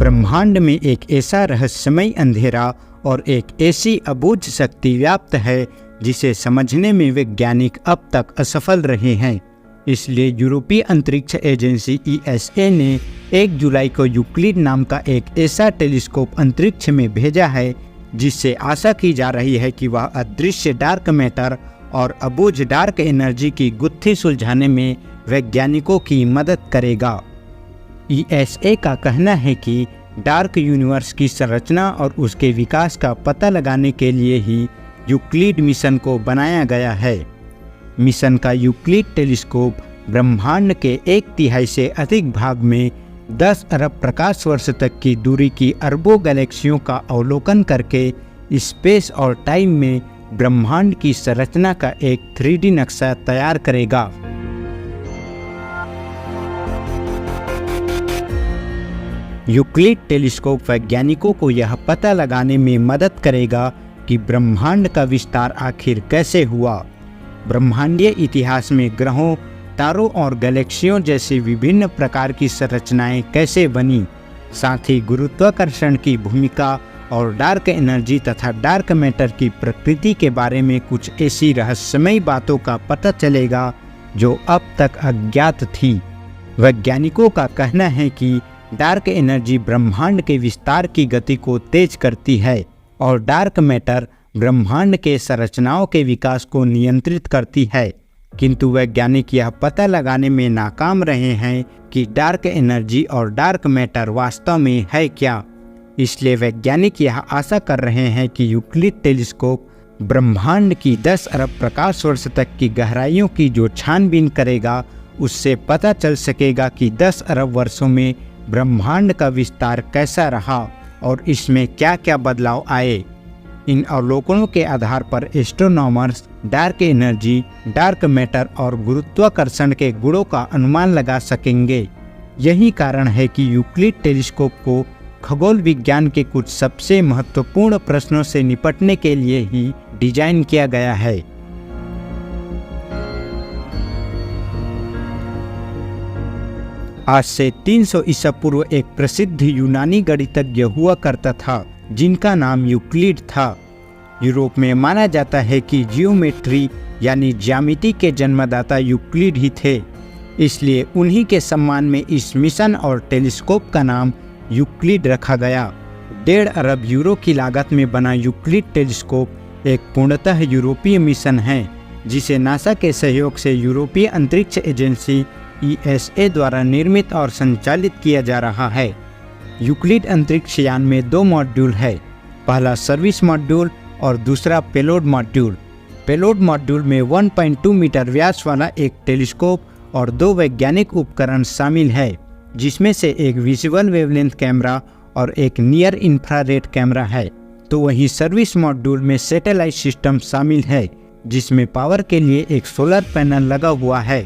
ब्रह्मांड में एक ऐसा रहस्यमय अंधेरा और एक ऐसी अबूझ शक्ति व्याप्त है जिसे समझने में वैज्ञानिक अब तक असफल रहे हैं। इसलिए यूरोपीय अंतरिक्ष एजेंसी ESA ने 1 जुलाई को यूक्लिड नाम का एक ऐसा टेलीस्कोप अंतरिक्ष में भेजा है जिससे आशा की जा रही है कि वह अदृश्य डार्क मैटर और अबूझ डार्क एनर्जी की गुत्थी सुलझाने में वैज्ञानिकों की मदद करेगा। ESA का कहना है कि डार्क यूनिवर्स की संरचना और उसके विकास का पता लगाने के लिए ही यूक्लिड मिशन को बनाया गया है। मिशन का यूक्लिड टेलीस्कोप ब्रह्मांड के 1/3 से अधिक भाग में 10 अरब प्रकाश वर्ष तक की दूरी की अरबों गैलेक्सियों का अवलोकन करके स्पेस और टाइम में ब्रह्मांड की संरचना का एक 3D नक्शा तैयार करेगा। यूक्लिड टेलीस्कोप वैज्ञानिकों को यह पता लगाने में मदद करेगा कि ब्रह्मांड का विस्तार आखिर कैसे हुआ, ब्रह्मांडीय इतिहास में ग्रहों, तारों और गैलेक्सियों जैसी विभिन्न प्रकार की संरचनाएं कैसे बनी, साथ ही गुरुत्वाकर्षण की भूमिका और डार्क एनर्जी तथा डार्क मैटर की प्रकृति के बारे में कुछ ऐसी रहस्यमयी बातों का पता चलेगा जो अब तक अज्ञात थी। वैज्ञानिकों का कहना है कि डार्क एनर्जी ब्रह्मांड के विस्तार की गति को तेज करती है और डार्क मैटर ब्रह्मांड के संरचनाओं के विकास को नियंत्रित करती है, किंतु वैज्ञानिक यह पता लगाने में नाकाम रहे हैं कि डार्क एनर्जी और डार्क मैटर वास्तव में है क्या। इसलिए वैज्ञानिक यह आशा कर रहे हैं कि यूक्लिड टेलीस्कोप ब्रह्मांड की 10 अरब प्रकाश वर्ष तक की गहराइयों की जो छानबीन करेगा उससे पता चल सकेगा कि 10 अरब वर्षों में ब्रह्मांड का विस्तार कैसा रहा और इसमें क्या क्या बदलाव आए। इन अवलोकनों के आधार पर astronomers dark energy, dark matter और गुरुत्वाकर्षण के गुणों का अनुमान लगा सकेंगे। यही कारण है कि यूक्लिड टेलीस्कोप को खगोल विज्ञान के कुछ सबसे महत्वपूर्ण प्रश्नों से निपटने के लिए ही डिजाइन किया गया है। आज से 300 ईसा पूर्व एक प्रसिद्ध यूनानी गणितज्ञ हुआ करता था जिनका नाम यूक्लिड था। यूरोप में माना जाता है कि जियोमेट्री यानी ज्यामिति के जन्मदाता यूक्लिड ही थे, इसलिए उन्हीं के सम्मान में इस मिशन और टेलीस्कोप का नाम यूक्लिड रखा गया। 1.5 अरब यूरो की लागत में बना यूक्लिड टेलीस्कोप एक पूर्णतः यूरोपीय मिशन है जिसे नासा के सहयोग से यूरोपीय अंतरिक्ष एजेंसी ESA द्वारा निर्मित और संचालित किया जा रहा है। यूक्लिड अंतरिक्ष यान में 2 मॉड्यूल है, पहला सर्विस मॉड्यूल और दूसरा पेलोड मॉड्यूल। पेलोड मॉड्यूल में 1.2 मीटर व्यास वाला एक टेलीस्कोप और 2 वैज्ञानिक उपकरण शामिल है, जिसमें से एक विजुअल वेवलेंथ कैमरा और एक नियर इंफ्रारेड कैमरा है। तो वहीं सर्विस मॉड्यूल में सैटेलाइट सिस्टम शामिल है जिसमें पावर के लिए एक सोलर पैनल लगा हुआ है।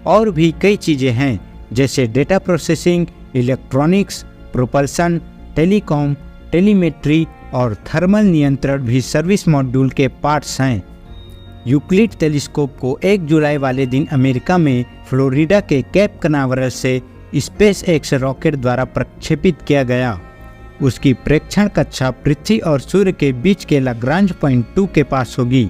और भी कई चीज़ें हैं जैसे data processing, electronics, propulsion, telecom, telemetry और थर्मल नियंत्रण भी सर्विस मॉड्यूल के पार्ट्स हैं। यूक्लिड टेलीस्कोप को 1 जुलाई वाले दिन अमेरिका में फ्लोरिडा के कैप कनावरल से SpaceX रॉकेट द्वारा प्रक्षेपित किया गया। उसकी प्रेक्षण कक्षा पृथ्वी और सूर्य के बीच के लाग्रांज पॉइंट 2 के पास होगी।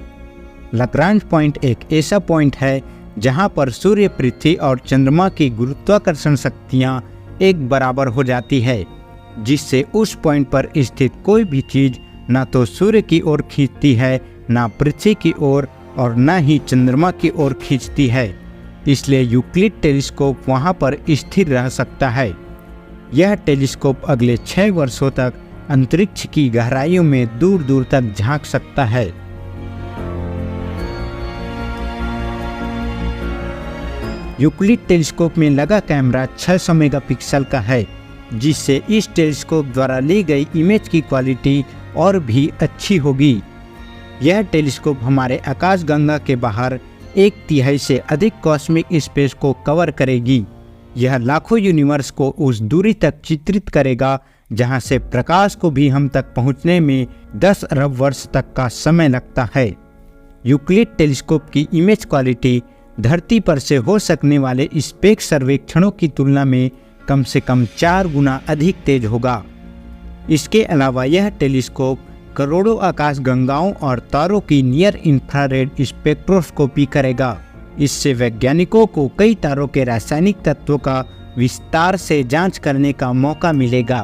लाग्रांज पॉइंट एक ऐसा पॉइंट है जहां पर सूर्य, पृथ्वी और चंद्रमा की गुरुत्वाकर्षण शक्तियां एक बराबर हो जाती है, जिससे उस पॉइंट पर स्थित कोई भी चीज न तो सूर्य की ओर खींचती है, न पृथ्वी की ओर और न ही चंद्रमा की ओर खींचती है। इसलिए यूक्लिड टेलीस्कोप वहां पर स्थिर रह सकता है। यह टेलीस्कोप अगले 6 वर्षों तक अंतरिक्ष की गहराइयों में दूर दूर तक झांक सकता है। यूक्लिड टेलीस्कोप में लगा कैमरा 600 मेगापिक्सल का है, जिससे इस टेलीस्कोप द्वारा ली गई इमेज की क्वालिटी और भी अच्छी होगी। यह टेलीस्कोप हमारे आकाशगंगा के बाहर 1/3 से अधिक कॉस्मिक स्पेस को कवर करेगी। यह लाखों यूनिवर्स को उस दूरी तक चित्रित करेगा जहां से प्रकाश को भी हम तक पहुंचने में 10 अरब वर्ष तक का समय लगता है। यूक्लिड टेलीस्कोप की इमेज क्वालिटी धरती पर से हो सकने वाले स्पेस सर्वेक्षणों की तुलना में कम से कम 4 गुना अधिक तेज होगा। इसके अलावा यह टेलीस्कोप करोड़ों आकाशगंगाओं और तारों की नियर इंफ्रारेड स्पेक्ट्रोस्कोपी करेगा। इससे वैज्ञानिकों को कई तारों के रासायनिक तत्वों का विस्तार से जांच करने का मौका मिलेगा।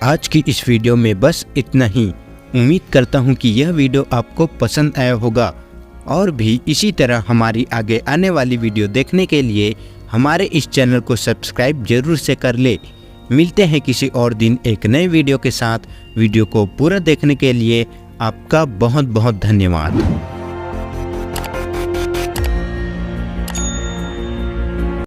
आज की इस वीडियो में बस इतना ही। उम्मीद करता हूँ कि यह वीडियो आपको पसंद आया होगा और भी इसी तरह हमारी आगे आने वाली वीडियो देखने के लिए हमारे इस चैनल को सब्सक्राइब जरूर से कर ले। मिलते हैं किसी और दिन एक नए वीडियो के साथ। वीडियो को पूरा देखने के लिए आपका बहुत बहुत धन्यवाद।